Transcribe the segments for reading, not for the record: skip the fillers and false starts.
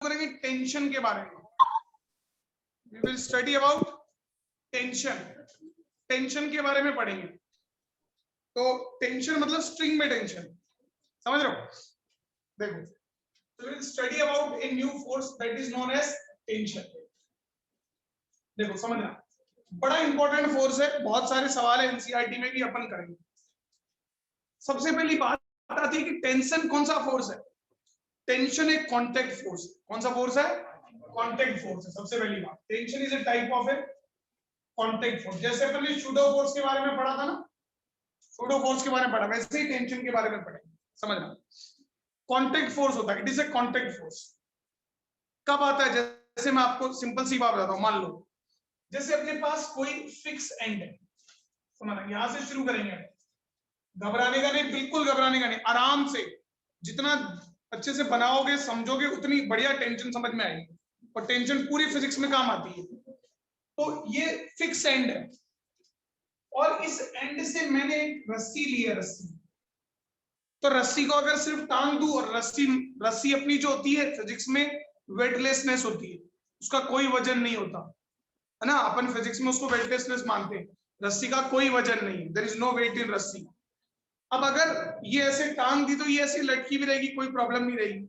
करेंगे टेंशन के बारे में। We will study about tension. Tension के बारे में पढ़ेंगे। तो टेंशन मतलब स्ट्रिंग में टेंशन, समझ रहे हो? देखो, so we will study about a new force that is known as tension। देखो समझना, बड़ा इंपॉर्टेंट फोर्स है, बहुत सारे सवाल है एनसीईआरटी में भी अपन करेंगे। सबसे पहली बात आती है कि टेंशन कौन सा फोर्स है। टेंशन एक कांटेक्ट फोर्स है। कौन सा फोर्स है? कांटेक्ट फोर्स है। सबसे पहली बात, tension is a type of A contact force. जैसे अपन ने सूडो फोर्स के बारे में पढ़ा था ना, सूडो फोर्स के बारे में पढ़ा, वैसे ही टेंशन के बारे में पढ़ेंगे। समझना, कांटेक्ट फोर्स होता है, it is a contact force. कब आता है? जैसे मैं आपको सिंपल सी बात बताता हूं। मान लो जैसे अपने पास कोई फिक्स एंड है, समझना, यहां से शुरू करेंगे। घबराने का नहीं, बिल्कुल घबराने का नहीं, आराम से जितना अच्छे से बनाओगे समझोगे उतनी बढ़िया टेंशन समझ में आएगी, और टेंशन पूरी फिजिक्स में काम आती है। तो ये फिक्स एंड है, और इस एंड से मैंने एक रस्सी ली है। रस्सी, तो रस्सी को अगर सिर्फ टांग दूं, और रस्सी अपनी जो होती है फिजिक्स में वेटलेसनेस होती है, उसका कोई वजन नहीं होता है ना। अपन फिजिक्स में उसको वेटलेसनेस मानते हैं। रस्सी का कोई वजन नहीं है, देयर इज नो वेट इन रस्सी। अब अगर ये ऐसे टांग दी तो ये ऐसे लटकी भी रहेगी, कोई प्रॉब्लम नहीं रहेगी।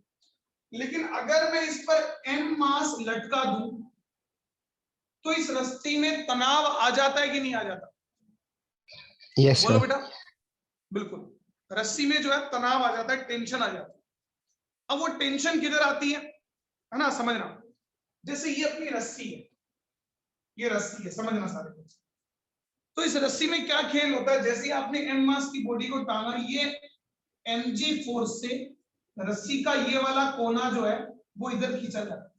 लेकिन अगर मैं इस पर m मास लटका दूं तो इस रस्सी में तनाव आ जाता है कि नहीं आ जाता? yes, बोलो बेटा। बिल्कुल, रस्सी में जो है तनाव आ जाता है, टेंशन आ जाता है। अब वो टेंशन किधर आती है ना, समझना। जैसे ये अपनी रस्सी है, ये रस्सी है, समझना सारे कुछ। तो इस रस्सी में क्या खेल होता है? जैसे आपने m मास की बॉडी को टांगा, ये mg फोर्स से रस्सी का ये वाला कोना जो है वो इधर खींचा जाता है,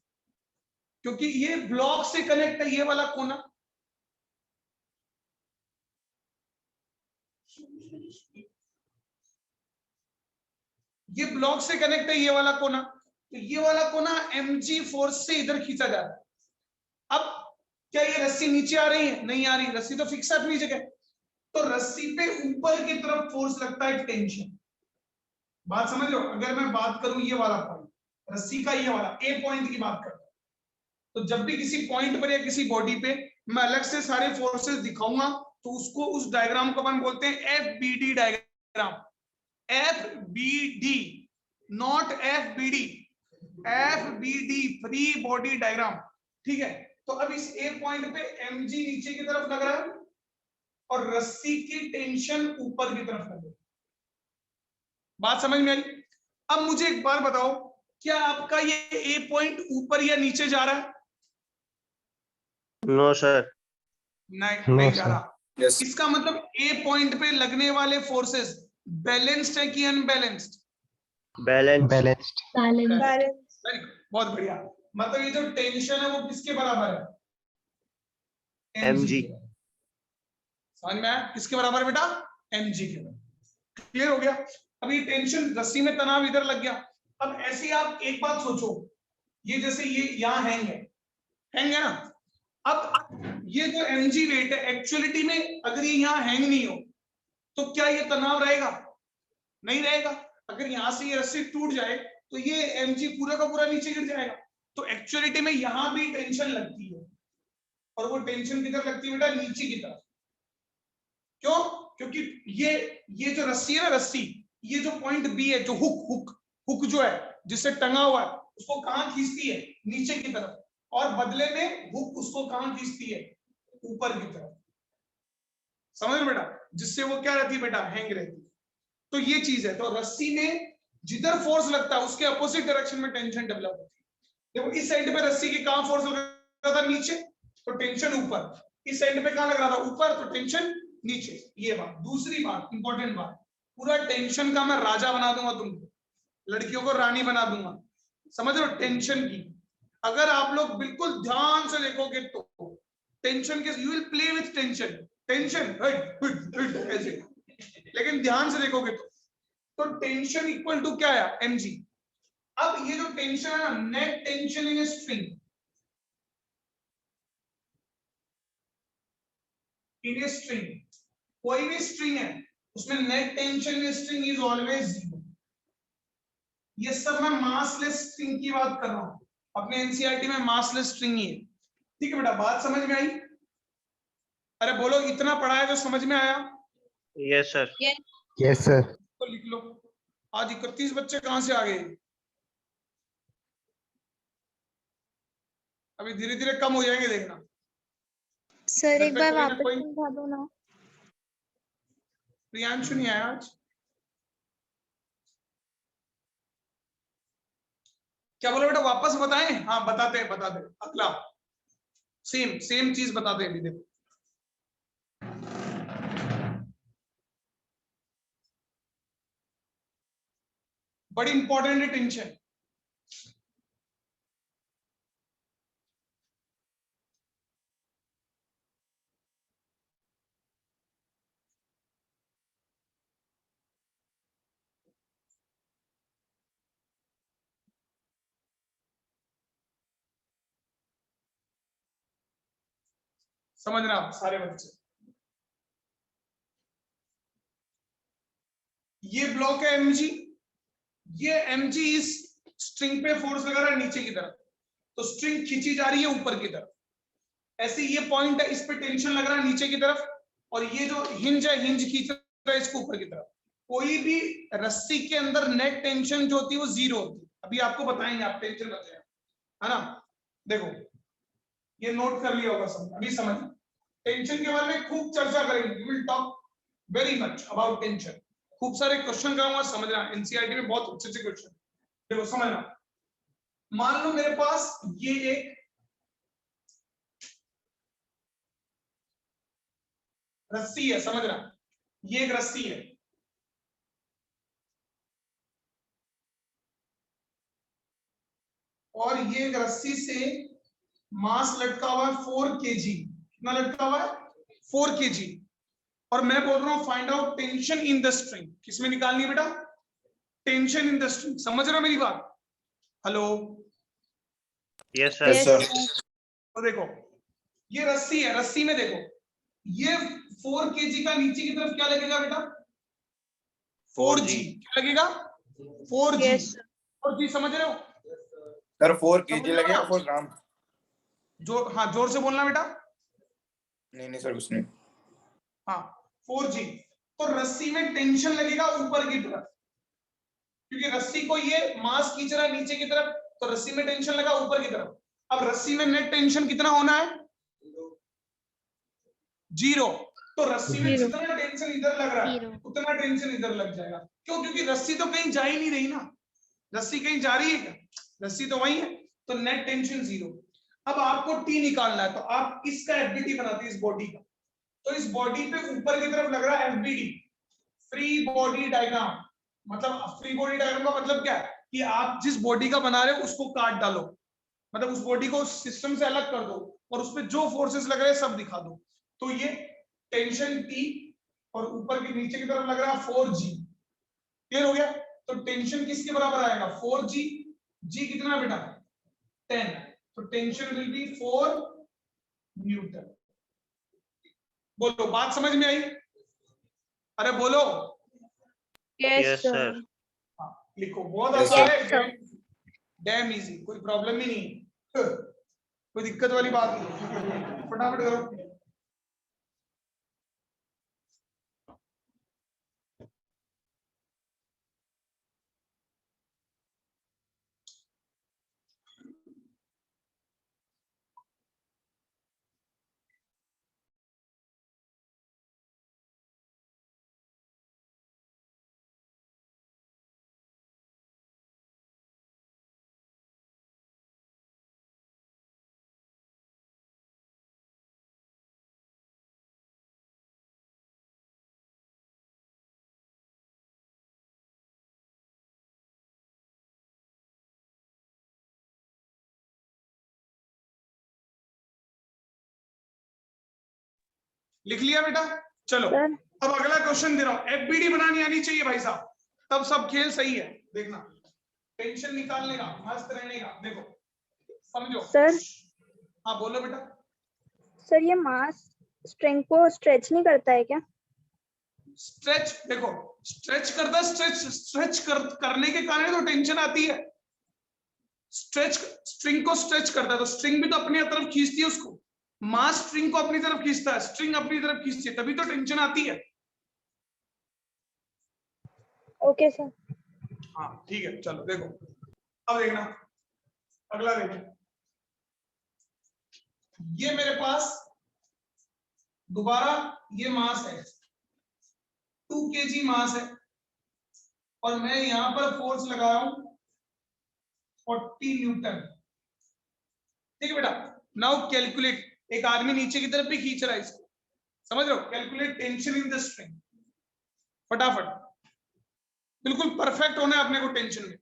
क्योंकि ये ब्लॉक से कनेक्ट है। ये वाला कोना, ये ब्लॉक से कनेक्ट है, ये वाला कोना। तो ये वाला कोना mg फोर्स से इधर खींचा जाता है। अब क्या ये रस्सी नीचे आ रही है? नहीं आ रही, रस्सी तो फिक्स है अपनी जगह। तो रस्सी पे ऊपर की तरफ फोर्स लगता है, टेंशन। बात समझ लो। अगर मैं बात करूं ये वाला पॉइंट, रस्सी का ये वाला ए पॉइंट की बात करता हूं, तो जब भी किसी पॉइंट पर या किसी बॉडी पे मैं अलग से सारे फोर्सेस दिखाऊंगा, तो उसको, उस डायग्राम को अपन बोलते हैं FBD diagram. FBD, not FBD, FBD, free body diagram. ठीक है? तो अब इस ए पॉइंट पे mg नीचे की तरफ लग रहा है, और रस्सी की टेंशन ऊपर की तरफ लग रही है। बात समझ में आई? अब मुझे एक बार बताओ, क्या आपका ये ए पॉइंट ऊपर या नीचे जा रहा है? No sir. नहीं जा रहा। yes. इसका मतलब ए पॉइंट पे लगने वाले फोर्सेस बैलेंस्ड है कि अनबैलेंस्ड? बैलेंस्ड। बहुत बढ़िया। मतलब ये जो टेंशन है वो किसके बराबर है? mg। समझ में आया? किसके बराबर बेटा? mg के बराबर। क्लियर हो गया? अब ये टेंशन, रस्सी में तनाव इधर लग गया। अब ऐसे ही आप एक बात सोचो, ये जैसे ये यहाँ हैंग है ना। अब ये जो mg वेट है, एक्चुअलिटी में अगर ये यहाँ हैंग नहीं हो तो क्या ये तनाव रहेगा? नहीं रहेगा। अगर यहाँ से ये रस्सी टूट जाए तो ये mg पूरा का पूरा नीचे गिर जाएगा। तो एक्चुअलिटी में यहाँ भी टेंशन लगती है, और वो टेंशन किधर लगती है बेटा? नीचे की तरफ। क्यों? क्योंकि ये जो रस्सी है ना, रस्सी, ये जो पॉइंट बी है, जो हुक जो है जिससे टंगा हुआ है, उसको कहां खींचती है? नीचे की तरफ। और बदले में हुक उसको कहां खींचती है? ऊपर की तरफ। समझ लो बेटा? जिससे वो क्या रहती है बेटा? हैंग रहती है। तो ये चीज है। तो रस्सी में जिधर फोर्स लगता है उसके अपोजिट डायरेक्शन में टेंशन डेवलप होती है। देखो, इस साइड पे रस्सी की कहां फोर्स लग रहा था? नीचे, तो टेंशन ऊपर। इस साइड पे कहां लग रहा था? ऊपर, तो टेंशन नीचे। ये बात। दूसरी बात, इंपॉर्टेंट बात, पूरा टेंशन का मैं राजा बना दूंगा तुमको, लड़कियों को रानी बना दूंगा। समझ लो टेंशन की। अगर आप लोग बिल्कुल ध्यान से देखोगे तो टेंशन के, you will play with tension ऐसे। लेकिन ध्यान से देखोगे तो टेंशन इक्वल टू क्या है? mg। अब ये जो टेंशन है ना, net tension in string, in a string, कोई भी स्ट्रिंग है उसमें net tension in string is always 0। ये सब मैं मासलेस स्ट्रिंग की बात कर रहा हूं। अपने एनसीईआरटी में मासलेस स्ट्रिंग ही है। ठीक है बेटा, बात समझ में आई? अरे बोलो, इतना पढ़ा है जो समझ में आया? Yes, sir. Yes, sir. तो लिख लो। आज 31 बच्चे कहां से आ गए? अभी धीरे धीरे कम हो जाएंगे, देखना। सर एक बार कोई ना वापस कोई समझा दो ना। प्रियांशु नहीं आया आज। क्या बोलो बेटा, वापस बताएं? हाँ बताते हैं, बताते हैं। अगला सेम सेम चीज बताते हैं अभी, देखो। बड़ी इंपॉर्टेंट है टेंशन। समझना आप सारे बच्चे। ये ब्लॉक है mg, ये mg इस स्ट्रिंग पे फोर्स लगा रहा है नीचे की तरफ, तो स्ट्रिंग खींची जा रही है ऊपर की तरफ। ऐसे ये पॉइंट है, इस पे टेंशन लग रहा है नीचे की तरफ, और ये जो हिंज है, हिंज खींच रहा है इसको ऊपर की तरफ। कोई भी रस्सी के अंदर नेट टेंशन जो होती है वो 0 होती है। अभी आपको बताएंगे, आप टेंशन मत लेना, है ना। देखो ये नोट कर लिया होगा सब, अभी समझ। टेंशन के बारे में खूब चर्चा करेंगे, we will talk very much about tension. खूब सारे क्वेश्चन कराऊंगा, समझना। एनसीईआरटी में बहुत अच्छे अच्छे क्वेश्चन। देखो समझना, मान लो मेरे पास ये एक रस्सी है, समझना, ये एक रस्सी है, और ये एक रस्सी से मास लटका हुआ है 4 kg। कितना लटका हुआ है? 4 kg। और मैं बोल रहा हूं find out tension in the string. किसमें निकालनी है बेटा? Tension in the string. समझ रहे हो मेरी बात? Hello? Yes, sir. Yes, sir. तो देखो ये रस्सी है, रस्सी में देखो ये 4 kg का नीचे की तरफ क्या लगेगा बेटा? 4g। क्या लगेगा? 4g। Yes, sir. 4g समझ रहे हो? सर 4 समझ kg रहे हो लगेगा, ना? 4 ग्राम। जोर, हाँ जोर से बोलना बेटा। नहीं सर कुछ नहीं। हाँ 4g। तो रस्सी में टेंशन लगेगा ऊपर की तरफ, क्योंकि रस्सी को ये मास खींच रहा है नीचे की तरफ, तो रस्सी में टेंशन लगा ऊपर की तरफ। अब रस्सी में नेट टेंशन कितना होना है? 0। तो रस्सी में 0. जितना टेंशन इधर लग रहा है 0. उतना टेंशन इधर लग जाएगा। क्यों? क्योंकि रस्सी तो कहीं जा ही नहीं रही ना। रस्सी कहीं जा रही है क्या? रस्सी तो वही है, तो नेट टेंशन 0। अब आपको टी निकालना है, तो आप इसका एफबीडी बनाते हैं, इस बॉडी का। तो इस बॉडी पे ऊपर की तरफ लग रहा है एफबीडी, फ्री बॉडी डायग्राम। मतलब फ्री बॉडी डायग्राम का मतलब क्या है कि आप जिस बॉडी का बना रहे हो उसको काट डालो, मतलब उस बॉडी को सिस्टम से अलग कर दो और उसपे जो फोर्सेस लग रहे हैं सब दिखा दो। तो ये टेंशन टी और ऊपर के नीचे की तरफ लग रहा है 4g। क्लियर हो गया? तो टेंशन किसके बराबर आएगा? 4g। g कितना बेटा? 10। तो टेंशन विल बी 4 न्यूटन। बोलो, बात समझ में आई? अरे बोलो। Yes, Yes, sir. sir. हाँ, लिखो, बहुत Yes, आसान sir. है, डैम इजी, कोई प्रॉब्लम ही नहीं, कोई दिक्कत वाली बात नहीं। फटाफट करो। लिख लिया बेटा? चलो Sir. अब अगला क्वेश्चन दे रहा हूं, एफबीडी बनानी आनी चाहिए भाई साहब, तब सब खेल सही है। देखना, टेंशन निकालने का, मस्त रहने का। देखो समझो। Sir. हाँ बोलो बेटा। सर ये मास स्ट्रिंग को स्ट्रेच नहीं करता है क्या? स्ट्रेच, देखो स्ट्रेच करता, स्ट्रेच करने के कारण तो टेंशन आती है। स्ट्रिंग को स्ट्रेच करता है, तो स्ट्रिंग भी तो अपनी तरफ खींचती है उसको, मास स्ट्रिंग को अपनी तरफ खींचता है, स्ट्रिंग अपनी तरफ खींचती है, तभी तो टेंशन आती है। Okay sir. हाँ ठीक है, चलो देखो अब देखना, अगला देखो, ये मेरे पास दोबारा ये मास है, 2 kg मास है, और मैं यहां पर फोर्स लगा रहा हूं 40 न्यूटन। ठीक है बेटा, नाउ कैलकुलेट, एक आदमी नीचे की तरफ भी खींच रहा है इसको, समझ रहे हो, calculate tension in the string, फटाफट, बिल्कुल परफेक्ट होना है अपने को टेंशन में।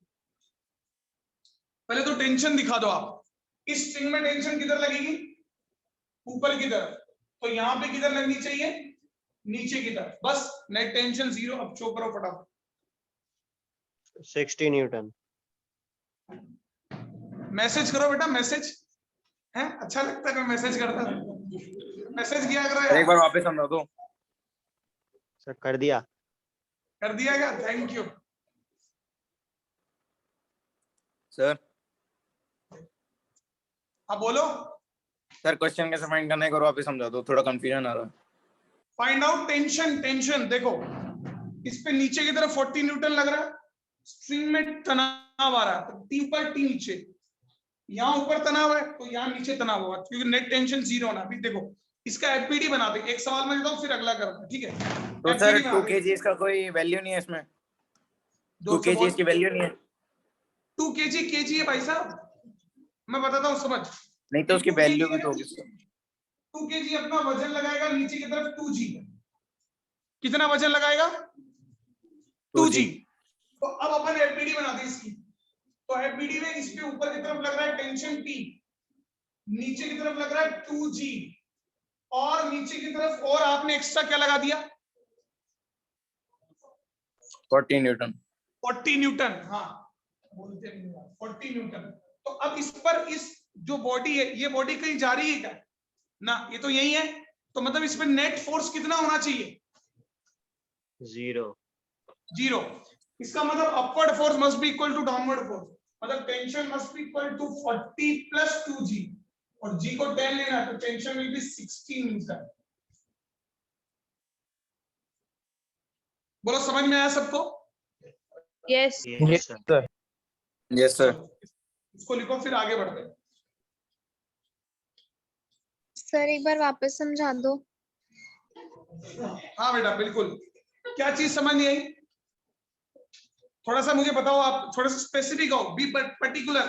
पहले तो टेंशन दिखा दो आप, इस स्ट्रिंग में टेंशन किधर लगेगी, ऊपर की तरफ, तो यहां पे किधर लगनी चाहिए, नीचे की तरफ, बस नेट टेंशन 0। अब शो करो फटाफट, 60 न्यूटन। मैसेज करो बेटा, मैसेज है, अच्छा लगता है मैं मैसेज करता हूं, मैसेज किया करो एक यार। बार वापस समझा दो सर कर दिया। कर दिया क्या, थैंक यू सर। अब बोलो। सर क्वेश्चन कैसे फाइंड करना है, एक बार वापस समझा दो, थोड़ा कंफ्यूजन आ रहा है। फाइंड आउट टेंशन, टेंशन देखो, इस पे नीचे की तरफ 40 न्यूटन लग रहा है, स्ट्रिंग में तनाव आ रहा है, तो टी ऊपर टी नीचे, यहाँ ऊपर तनाव है तो यहाँ नीचे तनाव होगा, क्योंकि नेट टेंशन 0 होना। अभी देखो इसका एफपीडी बना दे, एक सवाल में देता हूँ फिर अगला करूंगा, ठीक है। तो सर 2 kg का कोई वैल्यू नहीं है इसमें, 2 kg की वैल्यू नहीं है। 2 kg kg है भाई साहब, मैं बताता हूँ समझ, नहीं तो उसकी वैल्यू भी तो होगी। 2 kg अपना वजन लगाएगा नीचे की तरफ 2g, कितना वजन लगाएगा 2g। तो अब अपन एफपीडी बनाते हैं इसकी, तो एफपीडी में इस पे ऊपर की तरफ लग रहा है टेंशन P, नीचे की तरफ लग रहा है 2g, और नीचे की तरफ और आपने एक्स्ट्रा क्या लगा दिया 40 न्यूटन। 40 न्यूटन, हाँ बोलते नहीं 40 न्यूटन। तो अब इस पर, इस जो बॉडी है, ये बॉडी कहीं जा रही है क्या ना, ये तो यही है, तो मतलब इस पर नेट फोर्स कितना होना चाहिए 0। इसका मतलब upward force must be equal to downward force, मतलब tension must be equal to 40 plus 2g, और g को 10 लेना है, तो टेंशन विल बी 16 न्यूटन। बोलो समझ में आया सबको? Yes yes sir. Yes sir. इसको लिखो फिर आगे बढ़ते हैं। सर एक बार वापस समझा दो। हाँ बेटा बिल्कुल, क्या चीज समझ नहीं आई, थोड़ा सा मुझे बताओ, आप थोड़ा सा स्पेसिफिक हो, बी पर्टिकुलर,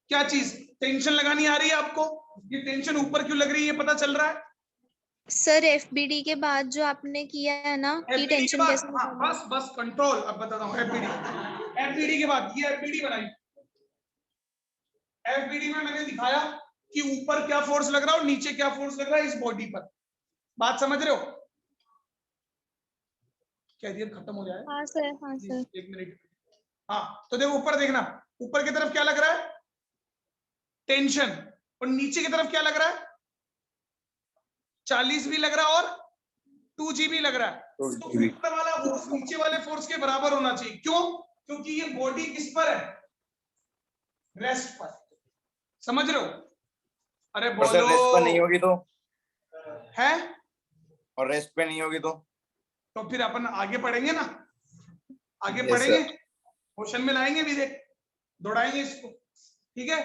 क्या चीज टेंशन लगानी आ रही है आपको, ये टेंशन ऊपर क्यों लग रही है, ये पता चल रहा है सर एफबीडी के बाद जो आपने किया है ना कि FBD के टेंशन बाद, कैसे हाँ, बस बस कंट्रोल, अब बताता हूँ एफबीडी के बाद, ये एफबीडी बनाई, एफबीडी में मैंने दिखाया कि ऊपर क्या फोर्स लग रहा है और नीचे क्या फोर्स लग रहा है इस बॉडी पर, बात समझ रहे हो? कैरियर खत्म हो जाए, हाँ सर, हाँ सर। 1 मिनट, हाँ तो देखो ऊपर देखना, ऊपर की तरफ क्या लग रहा है टेंशन, और नीचे की तरफ क्या लग रहा है 40 भी लग रहा है और 2g भी लग रहा है, तो ऊपर वाला फोर्स नीचे वाले फोर्स के बराबर होना चाहिए, क्यों? क्योंकि ये बॉडी किस पर है, रेस्ट पर, समझ रहे हो? अरे बोलो, सर रेस्ट पर नहीं होगी तो है, और रेस्ट पे नहीं होगी तो फिर अपन आगे पढ़ेंगे ना, आगे Yes, पढ़ेंगे, क्वेश्चन में लाएंगे भी, देख दौड़ाएंगे इसको, ठीक है।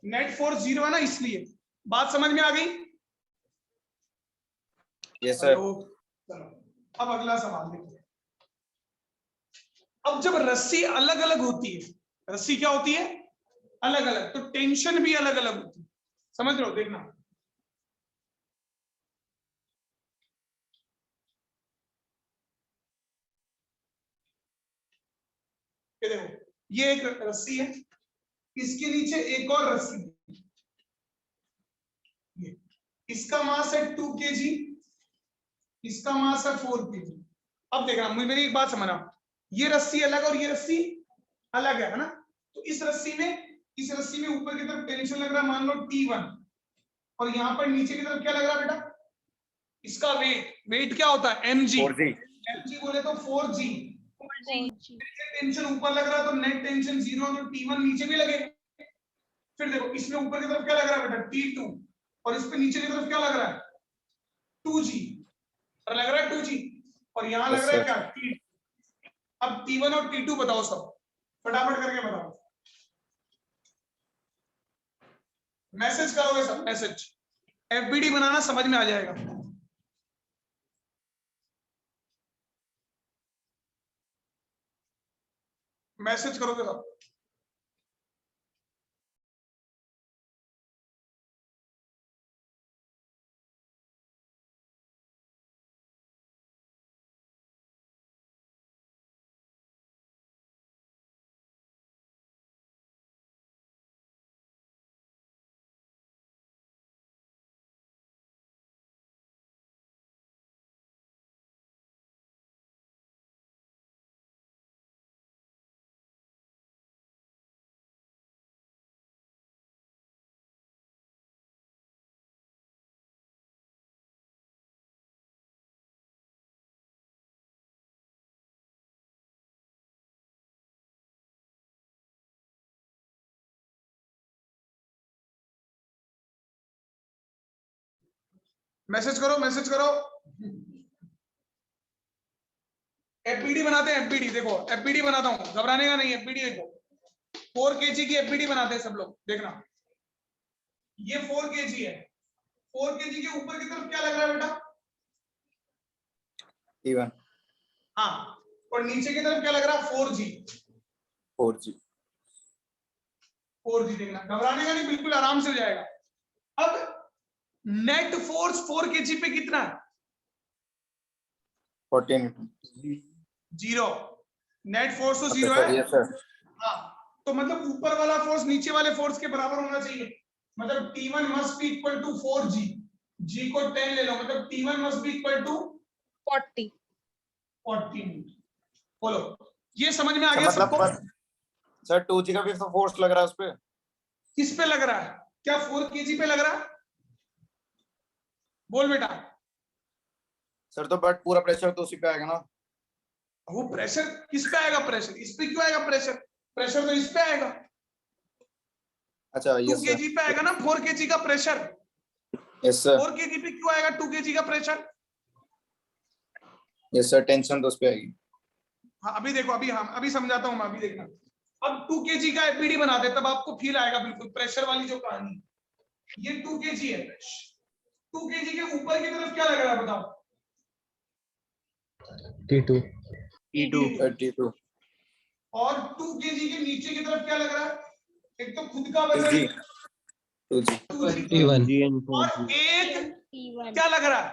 नेट फोर्स 0 है ना, इसलिए बात समझ में आ गई? Yes sir. चलो अब अगला सवाल देखते हैं। अब जब रस्सी अलग अलग होती है, रस्सी क्या होती है अलग अलग, तो टेंशन भी अलग अलग होती है, समझ रहे हो? देखना, ये देखो, ये एक रस्सी है, इसके नीचे एक और रस्सी है, ये इसका मास है 2 kg, इसका मास है 4 kg। अब देखना, मेरी एक बात समझना, ये रस्सी अलग और ये रस्सी अलग है ना, तो इस रस्सी में ऊपर की तरफ टेंशन लग रहा है मान लो T1, और यहाँ पर नीचे की तरफ क्या लग रहा है बेटा, इसका वेट क्या होता है mg, mg बोले तो 4g, टेंशन ऊपर लग रहा है तो नेट टेंशन 0, तो T1 नीचे भी लगे, फिर देखो इसमें ऊपर की तरफ क्या लग रहा है बेटा T2 और इस पे नीचे की तरफ क्या लग रहा है 2G और लग रहा है 2G और यहाँ लग Yes, रहा है sir. क्या T। अब T1 और T2 बताओ सब फटाफट करके बताओ। मैसेज करोगे सब मैसेज एफबीडी बनाना समझ में आ जाएगा। मैसेज करोगे सब। मैसेज करो मैसेज करो। एफबीडी बनाते हैं एफबीडी देखो एफबीडी बनाता हूं घबराने का नहीं एफबीडी देखो 4 kg की एफबीडी बनाते हैं सब लोग देखना ये 4 kg है 4 kg के ऊपर की तरफ क्या लग रहा है बेटा T1 हाँ और नीचे की तरफ क्या लग रहा है 4G 4G 4G देखना घबराने का नहीं बिल्कुल आराम से हो जाएगा। अब नेट फोर्स 4 kg पे कितना है 14 जीरो नेट फोर्स तो जीरो है। Yes, sir. हाँ तो मतलब ऊपर वाला फोर्स नीचे वाले फोर्स के बराबर होना चाहिए मतलब T1 must be equal to 4G G को 10 ले लो मतलब T1 must be equal to 40 बोलो ये समझ में आ गया सबको। सर 2G का भी तो फोर्स लग रहा है उस पे किस पे लग रहा है क्या 4 kg पे लग रहा है बोल बेटा। सर तो बट पूरा प्रेशर तो उसी पे आएगा ना वो प्रेशर किस पे आएगा प्रेशर इस पे क्यों आएगा प्रेशर प्रेशर तो इस पे आएगा अच्छा 2 यस सर kg पे आएगा ना 4 kg का प्रेशर यस सर 4 kg पे क्यों आएगा 2 kg का प्रेशर। यस सर टेंशन तो उस पे आएगी। हाँ अभी देखो अभी समझाता हूँ मैं अभी देखना। अब 2 kg का एफबीडी बनाते तब आपको फील आएगा बिल्कुल प्रेशर वाली जो कहानी ये 2 kg है 2 kg के ऊपर की तरफ क्या लग रहा है बताओ T2 T2 और 2 kg के नीचे की तरफ क्या लग रहा है एक तो खुद का वजन 2G 2G T1 और एक क्या लग रहा है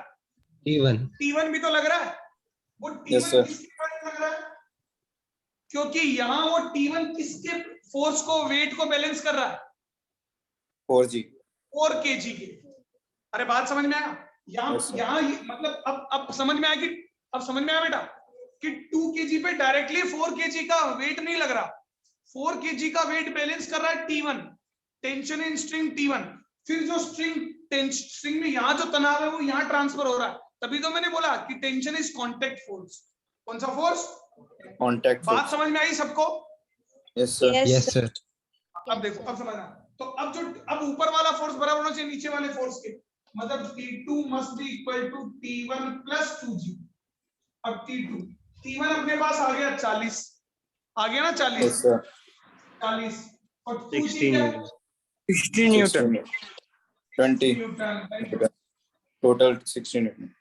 T1 T1 भी तो लग रहा है वो Yes, T1 sir. किसके कारण लग रहा है क्योंकि यहाँ वो T1 किसके फोर्स को वेट को बैलेंस कर रहा है 4G 4 kg के। अरे बात समझ में आया यहाँ Yes, sir. यहाँ मतलब अब समझ में आया कि अब समझ में आया बेटा कि 2 kg पे डायरेक्टली 4 kg का वेट नहीं लग रहा 4 kg का वेट बैलेंस कर रहा है T1 tension in string T1 फिर जो स्ट्रिंग में यहाँ जो तनाव है वो यहाँ ट्रांसफर हो रहा है तभी तो मैंने बोला कि टेंशन इज कांटेक्ट फोर्स कौन सा फोर्स कांटेक्ट बात समझ में आई सबको। यस सर Yes sir अब देखो अब समझना तो अब ऊपर वाला फोर्स बराबर होना चाहिए नीचे वाले फोर्स के मतलब T2 must be equal to T1 plus 2G। अब T1 अपने पास आ गया 40 आ गया ना 40 यस सर 40 और 2G क्या 16 न्यूटन 20 न्यूटन टोटल 16 न्यूटन।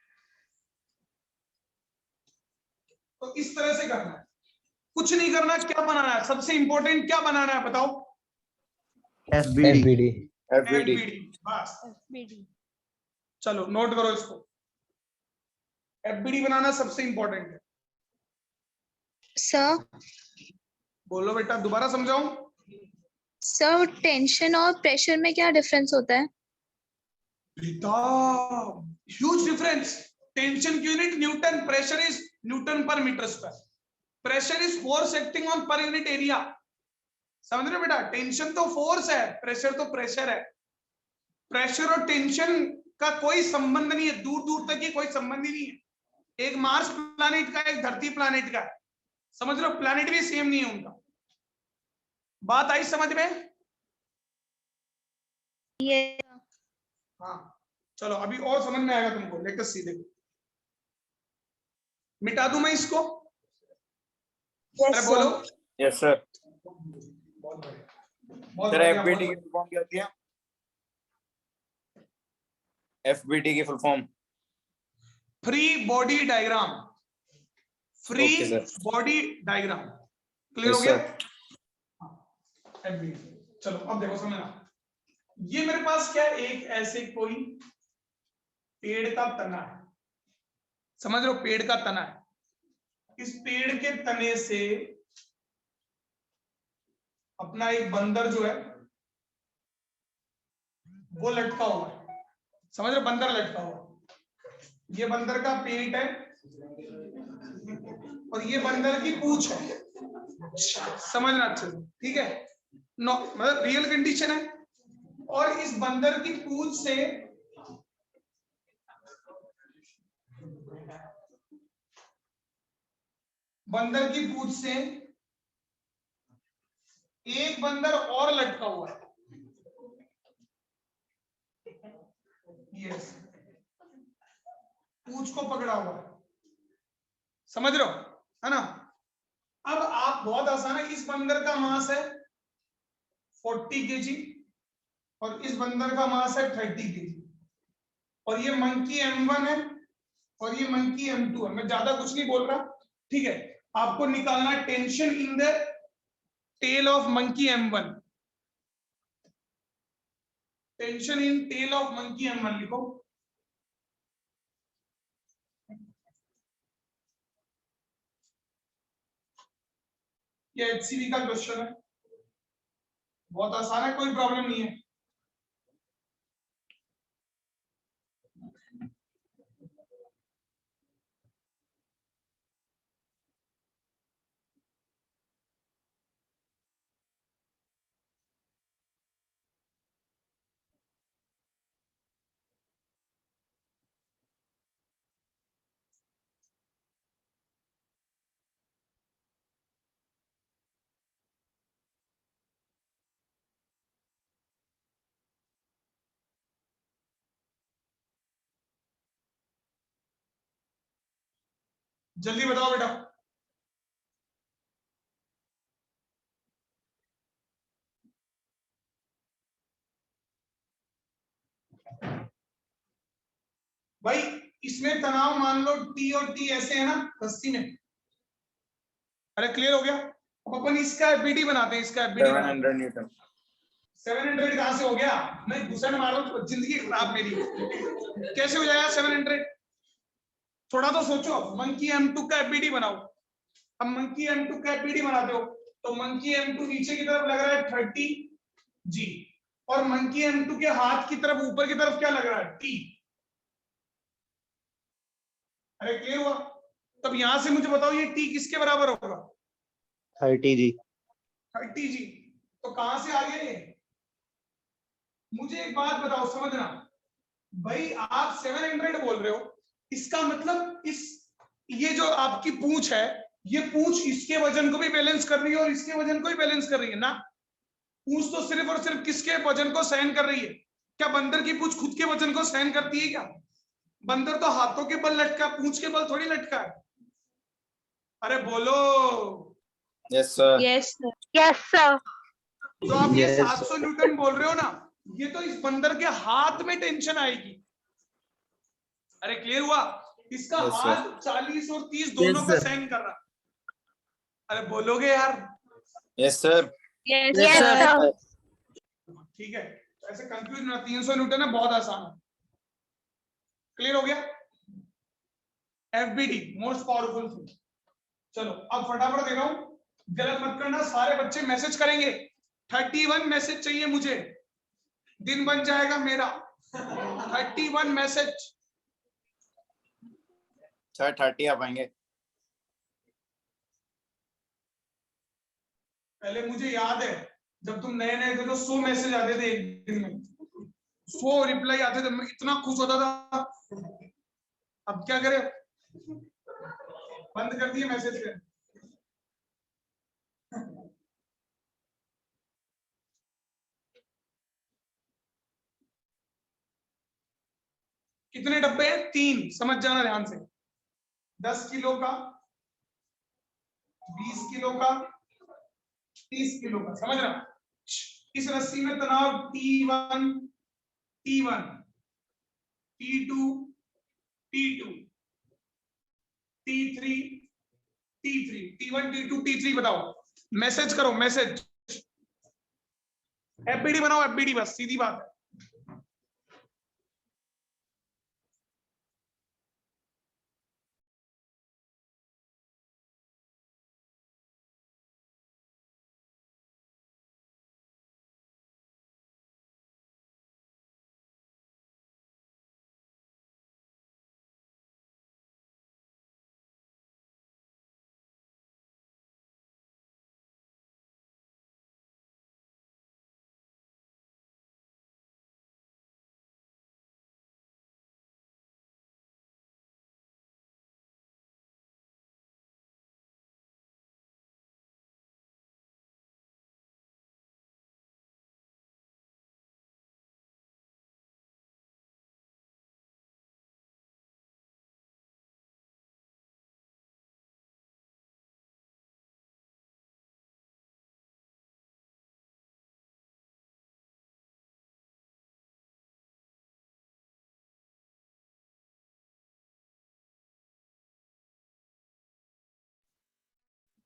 तो इस तरह से करना है कुछ नहीं करना क्या बनाना है सबसे इंपॉर्टेंट क्या बनाना है बताओ FBD FBD बस चलो नोट करो इसको एफबीडी बनाना सबसे इंपॉर्टेंट है। सर बोलो बेटा दोबारा समझाऊं सर टेंशन और प्रेशर में क्या डिफरेंस होता है बेटा ह्यूज डिफरेंस टेंशन की unit newton pressure is newton per metre square pressure is force acting on per unit area समझ रहे हो बेटा टेंशन तो फोर्स है प्रेशर तो प्रेशर है प्रेशर और टेंशन का कोई संबंध नहीं है दूर दूर तक ही कोई संबंध ही नहीं है एक मार्स प्लैनेट का एक धरती प्लैनेट का समझ रहे हो प्लैनेट भी सेम नहीं है उनका बात आई समझ में ये हाँ चलो अभी और समझ में आएगा तुमको। लेकर सीधे मिटा दूं मैं इसको? Yes, अरे sir. बोलो। Yes sir. बहुत बढ़िया बहुत सर बढ़िया एफबीटी की फुल फॉर्म क्या होती है? एफबीटी की full form? Free body diagram. Free okay sir. Body diagram. Clear हो यस गया? सर। चलो अब देखो समझना। ये मेरे पास क्या है, एक ऐसे कोई पेड़ का तना है, समझ रहे हो? पेड़ का तना है। इस पेड़ के तने से अपना एक बंदर जो है वो लटका हुआ है, समझ रहे हो? बंदर लटका हुआ है। ये बंदर का पेट है और ये बंदर की पूंछ है, समझना अच्छे से, ठीक है? नो मतलब रियल कंडीशन है। और इस बंदर की पूंछ से बंदर की पूंछ से एक बंदर और लटका हुआ है। यस, पूंछ को पकड़ा हुआ है, समझ रहे हो? है ना? अब आप बहुत आसान है, इस बंदर का मास है 40 केजी और इस बंदर का मास है 30 केजी और ये मंकी M1 है और ये मंकी M2 है। मैं ज्यादा कुछ नहीं बोल रहा, ठीक है? आपको निकालना है tension in the tail of monkey M1। Tension in tail of monkey M1 लिखो। ये HCV का क्वेश्चन है, बहुत आसान है, कोई प्रॉब्लम नहीं है। जल्दी बताओ बेटा। भाई इसमें तनाव मान लो T और T ऐसे है ना रस्सी में। अरे क्लियर हो गया? अब अपन इसका एफबीडी बनाते हैं, इसका एफबीडी 700 न्यूटन। 700 कहां से हो गया? मैं घुसन मार रहा हूं, जिंदगी खराब मेरी। कैसे हो जाएगा 700? थोड़ा तो सोचो। मंकी M2 का एफबीडी बनाओ। अब मंकी M2 का एफबीडी बनाते हो तो मंकी M2 नीचे की तरफ लग रहा है 30 G और मंकी M2 के हाथ की तरफ ऊपर की तरफ क्या लग रहा है? T। अरे क्लियर हुआ? तब यहां से मुझे बताओ ये T किसके बराबर होगा? 30 जी। 30 G। तो कहां से आ गया ये? मुझे एक बात बताओ, समझना भाई, आप 700 बोल रहे हो, इसका मतलब इस ये जो आपकी पूंछ है, ये पूंछ इसके वजन को भी बैलेंस कर रही है और इसके वजन को भी बैलेंस कर रही है ना? पूंछ तो सिर्फ और सिर्फ किसके वजन को सहन कर रही है? क्या बंदर की पूंछ खुद के वजन को सहन करती है क्या? बंदर तो हाथों के बल लटका, पूंछ के बल थोड़ी लटका है। अरे बोलो। Yes sir. Yes sir. Yes, sir. तो आप ये Yes, 700 न्यूटन बोल रहे हो ना, ये तो इस बंदर के हाथ में टेंशन आएगी। अरे क्लियर हुआ? इसका Yes, sir. हाथ 40 और 30 दोनों को सहन कर रहा। अरे बोलोगे यार? Yes sir. Yes Yes, sir. sir. ठीक है, ऐसे कंफ्यूज ना, 300 न्यूटन है, बहुत आसान है। क्लियर हो गया? FBD most powerful thing. चलो अब फटाफट दे रहा हूं, गलत मत करना। सारे बच्चे मैसेज करेंगे, 31 मैसेज चाहिए मुझे, दिन बन जाएगा मेरा। 31 मैसेज। सर 30 आ पाएंगे? पहले मुझे याद है जब तुम नए नए थे तो 100 मैसेज आते थे एक दिन में, 100 रिप्लाई आते थे, मैं इतना खुश होता था। अब क्या करें, बंद कर दिए मैसेज करना। कितने डब्बे हैं? 3। समझ जाना ध्यान से। 10 किलो का, 20 किलो का, 30 किलो का। समझ रहा? इस रस्सी में तनाव T1, T1, T2, T2, T3, T3, T1, T2, T3 बताओ। मैसेज करो, मैसेज। एफबीडी बनाओ, एफबीडी, बस सीधी बात है।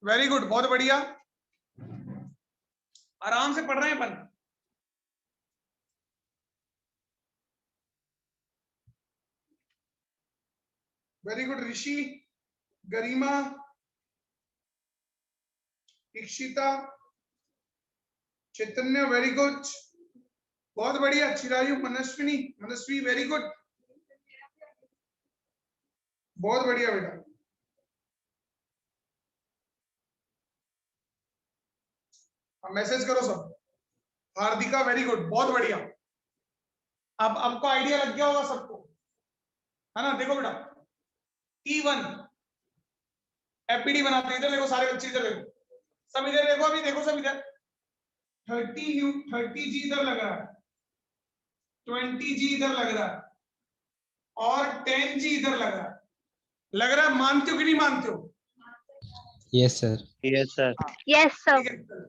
वेरी गुड, बहुत बढ़िया। आराम से पढ़ रहे हैं अपन। वेरी गुड ऋषि, गरिमा, इक्षिता, चैतन्य, वेरी गुड, बहुत बढ़िया। चिरायु, मनस्विनी, मनस्वी, वेरी गुड, बहुत बढ़िया बेटा। मैसेज करो सब। हार्दिका, वेरी गुड, बहुत बढ़िया। अब आपको आइडिया लग गया होगा सबको, है ना? देखो बेटा, T1 एफपीडी बनाते हैं। इधर देखो सारे बच्चे, इधर देखो, सब इधर देखो, अभी देखो सब इधर। 30G इधर लग रहा है, 20G इधर लग रहा है, और 10G इधर लग रहा है। लग रहा है? मानते हो कि नहीं मानते हो? Yes, sir. Yes, sir. Yes sir. ठीक है,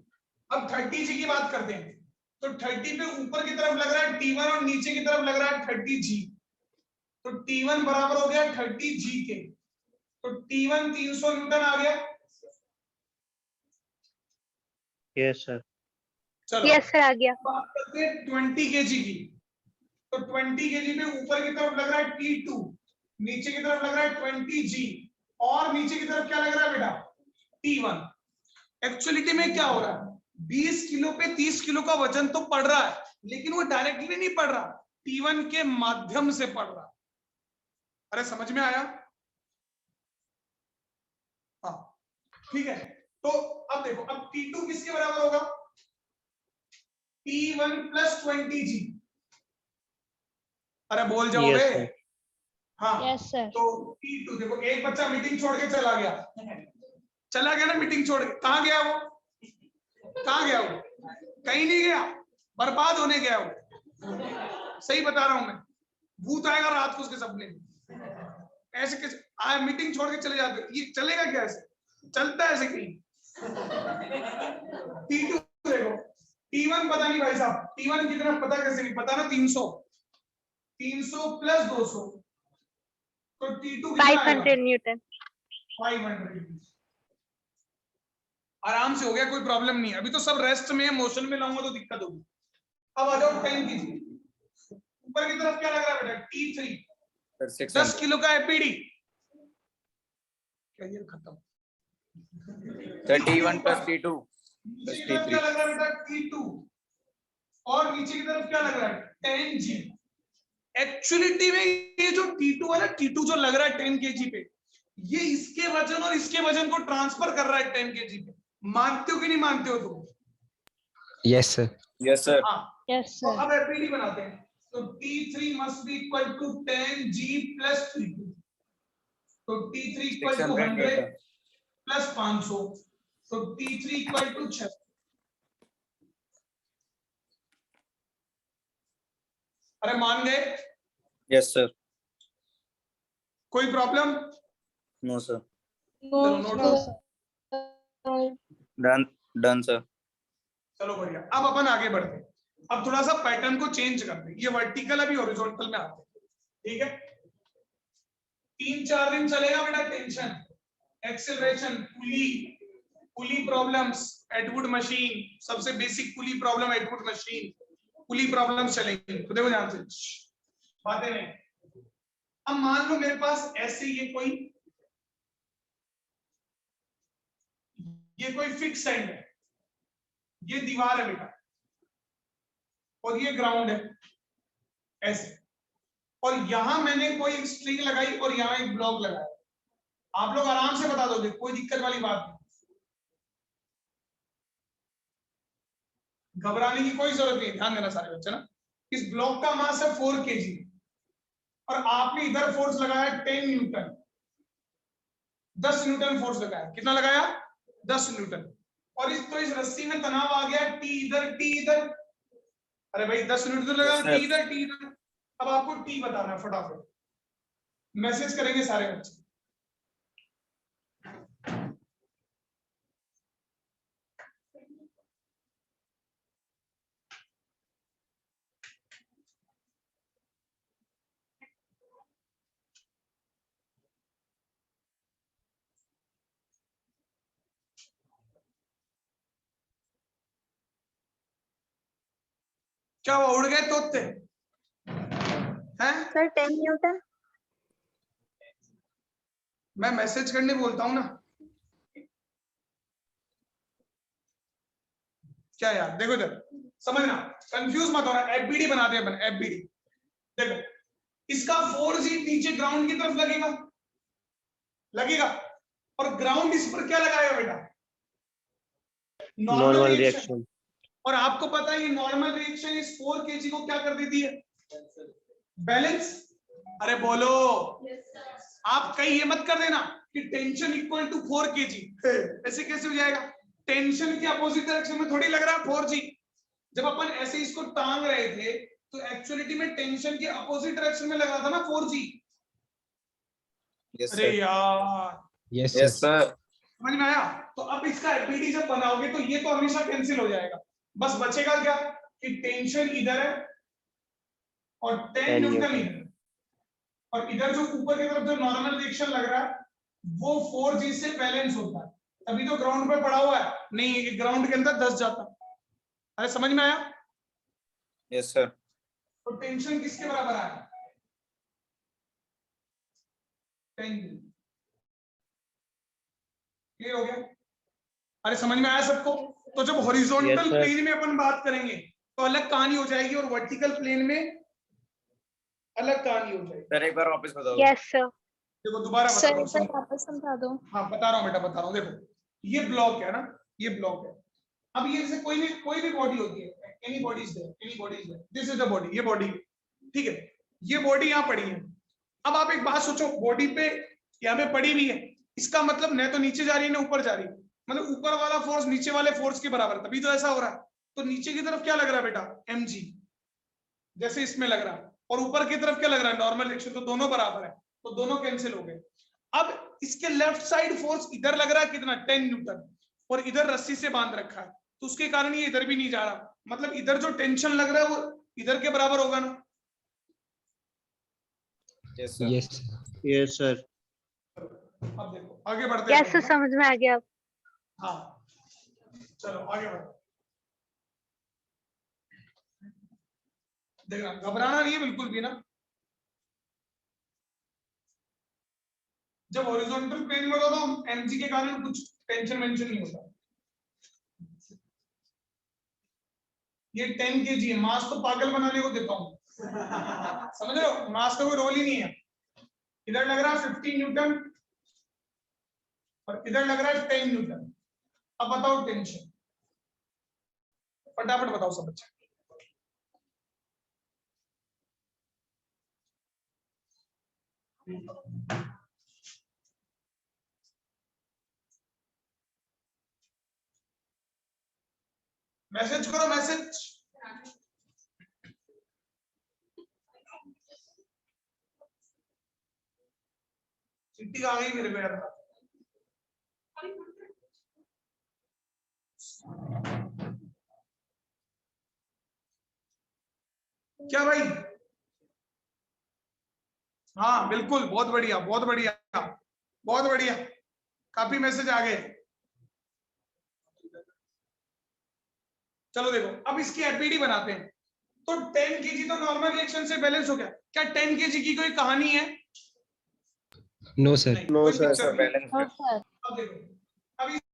अब 30G की बात करते हैं। तो 30 पे ऊपर की तरफ लग रहा है T1 और नीचे की तरफ लग रहा है 30G। तो T1 बराबर हो गया 30G के। तो T1 300 न्यूटन आ गया। Yes, sir. चलो यस सर, आ गया। बात करते हैं 20 kg की। तो 20 kg पे ऊपर की तरफ लग रहा है T2, नीचे की तरफ लग रहा है 20G, और नीचे की तरफ क्या लग रहा है बेटा? T1। एक्चुअलिटी में क्या हो रहा है? 20 किलो पे 30 किलो का वजन तो पड़ रहा है, लेकिन वो डायरेक्टली नहीं पड़ रहा, T1 के माध्यम से पड़ रहा। अरे समझ में आया? हाँ ठीक है। तो अब देखो, अब T2 किसके बराबर होगा? T1 plus 20G। अरे बोल जाओ Yes, बे। sir. हाँ यस सर। तो T2 देखो, एक बच्चा मीटिंग छोड़ के चला गया, चला गया ना मीटिंग छोड़ के। कहाँ गया वो? कहाँ गया वो? कहीं नहीं गया, बर्बाद होने गया वो। सही बता रहा हूं मैं, भूत आएगा रात को उसके सपने में। ऐसे कैसे आए मीटिंग छोड़ के चले जाते? ये चलेगा क्या? ऐसे चलता है ऐसे कहीं? T2 देखो, T1 पता नहीं भाई साहब, T1 कितना पता कैसे नहीं पता ना? 300 प्लस 200, तो T2 कितना आएगा? 500 न्यूटन। 500। आराम से हो गया, कोई प्रॉब्लम नहीं है। अभी तो सब रेस्ट में, मोशन में लाऊंगा तो दिक्कत होगी। अब आ जाओ 10 kg। ऊपर की तरफ क्या लग रहा है बेटा? T3, 10 किलो का एपीडी। कैरियर खत्म। 31 प्लस T2 नीचे प्लस की तरफ क्या T3। लग रहा है बेटा? T2, और नीचे की तरफ क्या लग रहा है? 10G। एक्चुअलिटी में ये जो T2 है ना, T2 जो लग रहा है 10 kg पे, ये इसके वजन और इसके वजन को ट्रांसफर कर रहा है 10 kg पे। मानते हो कि नहीं मानते हो तुम? Yes, sir. Yes sir. हाँ। यस तो सर। अब एपीडी बनाते हैं। तो T3 must be equal to 10G plus T2। तो T3 equal to 100 plus 500। तो T3 equal to 6। अरे मान गए? Yes sir. कोई प्रॉब्लम? No sir. चलो नोट। Done sir. चलो बढ़िया, अब अपन आगे बढ़ते हैं। अब थोड़ा सा पैटर्न को चेंज करते हैं, ये वर्टिकल अभी हॉरिजॉन्टल में आते हैं, ठीक है। 3-4 दिन चलेगा बेटा टेंशन, एक्सेलरेशन, पुली प्रॉब्लम्स, एटवुड मशीन, सबसे बेसिक पुली प्रॉब्लम एटवुड मशीन, पुली प्रॉब्लम्स चलेंगे। तो देखो ध्यान से बातें नहीं। अब मान लो मेरे पास ऐसे ये कोई फिक्स एंड है, ये दीवार है बेटा, और ये ग्राउंड है ऐसे, और यहां मैंने कोई स्ट्रिंग लगाई और यहां एक ब्लॉक लगाया। आप लोग आराम से बता दोगे, कोई दिक्कत वाली बात नहीं, घबराने की कोई जरूरत नहीं। ध्यान देना सारे बच्चे ना। इस ब्लॉक का मास है 4 kg और आपने इधर फोर्स लगाया 10 न्यूटन, 10 न्यूटन फोर्स लगाया। कितना लगाया? 10 न्यूटन। और इस रस्सी में तनाव आ गया, टी इधर। अरे भाई 10 न्यूटन लगा, टी इधर। अब आपको टी बताना है फटाफट, मैसेज करेंगे सारे बच्चे। क्या वो उड़ गए तोते हैं? Sir 10 Newton. मैं मैसेज करने बोलता हूं ना। क्या यार, देखो इधर समझना, कंफ्यूज मत होना। एफबीडी बनाते हैं अपन, एफबीडी। देखो इसका फोर्स ही नीचे ग्राउंड की तरफ लगेगा और ग्राउंड इस पर क्या लगाएगा बेटा? Normal reaction. और आपको पता है ये नॉर्मल रिएक्शन इस 4 kg को क्या कर देती है? बैलेंस। अरे बोलो, आप कहीं ये मत कर देना कि टेंशन इक्वल टू 4 kg। ऐसे कैसे हो जाएगा? टेंशन के अपोजिट डायरेक्शन में थोड़ी लग रहा है 4g। जब अपन ऐसे इसको टांग रहे थे तो एक्चुअलिटी में टेंशन के अपोजिट डायरेक्शन में लगा था ना 4g। अरे यार, यस यस सर। सर। समझ में आया? तो अब इसका एफबीडी जब बनाओगे तो ये तो हमेशा कैंसिल हो जाएगा, बस बचेगा क्या कि टेंशन इधर है और 10 न्यूटन इधर, और इधर जो ऊपर की तरफ जो नॉर्मल रिएक्शन लग रहा है वो 4g से बैलेंस होता है। अभी तो ग्राउंड पे पड़ा हुआ है, नहीं ग्राउंड के अंदर 10 जाता। अरे समझ में आया? Yes sir. तो टेंशन किसके बराबर आया? 10। क्लियर हो गया? अरे समझ में आया सबको? तो जब हॉरिजॉन्टल प्लेन में अपन बात करेंगे तो अलग कहानी हो जाएगी और वर्टिकल प्लेन में अलग कहानी हो जाएगी। सर एक बार वापस बताओ। Yes sir. देखो दोबारा बता सर रहा एक बार हूँ। वापस समझा दो। हाँ बता रहा हूँ बेटा, बता रहा हूँ। देखो ये ब्लॉक है ना, ये ब्लॉक है। अब ये जैसे कोई भी बॉडी होती है, any body is there, this is the body, ये बॉडी, ठीक है, ये बॉडी यहाँ पड़ी है। अब आप एक बात सोचो, बॉडी पे यहाँ पे पड़ी हुई है, इसका मतलब न तो नीचे जा रही है ना ऊपर जा रही है, मतलब ऊपर वाला फोर्स नीचे वाले फोर्स के बराबर, तभी तो ऐसा हो रहा है। तो नीचे की तरफ क्या लग रहा है बेटा? mg, जैसे इसमें लग रहा है, और ऊपर की तरफ क्या लग रहा है? Normal reaction. तो दोनों बराबर है, तो दोनों कैंसिल हो गए। अब इसके लेफ्ट साइड फोर्स इधर लग रहा है कितना? 10 न्यूटन, और इधर रस्सी से बांध रखा है, तो उसके कारण ये इधर भी नहीं जा रहा, मतलब इधर जो टेंशन लग रहा है वो इधर के बराबर होगा ना? Yes sir. Yes yes sir. अब देखो आगे बढ़ते हैं। यस सर, समझ में आ गया। हाँ चलो आगे बढ़ो। देखना, घबराना नहीं है बिल्कुल भी ना। जब हॉरिजॉन्टल प्लेन में होता तो mg के कारण कुछ टेंशन मेंशन नहीं होता। ये 10 kg है, मास तो पागल बनाने को देता हूं। समझ रहे हो? मास का कोई रोल ही नहीं है। इधर लग रहा है 15 न्यूटन और इधर लग रहा है 10 न्यूटन। अब बताओ टेंशन, फटाफट बताओ सब बच्चे। मैसेज करो, मैसेज। चिट्ठी आ गई मेरे को यार। क्या भाई? हाँ बिल्कुल, बहुत बढ़िया बहुत बढ़िया बहुत बढ़िया, काफी मैसेज आ गए। चलो देखो अब इसकी एपीडी बनाते हैं। तो 10 kg तो नॉर्मल रिएक्शन से बैलेंस हो गया। क्या 10 kg की कोई कहानी है? No, sir. नहीं, कोई picture नहीं। बैलेंस अब देखो, अब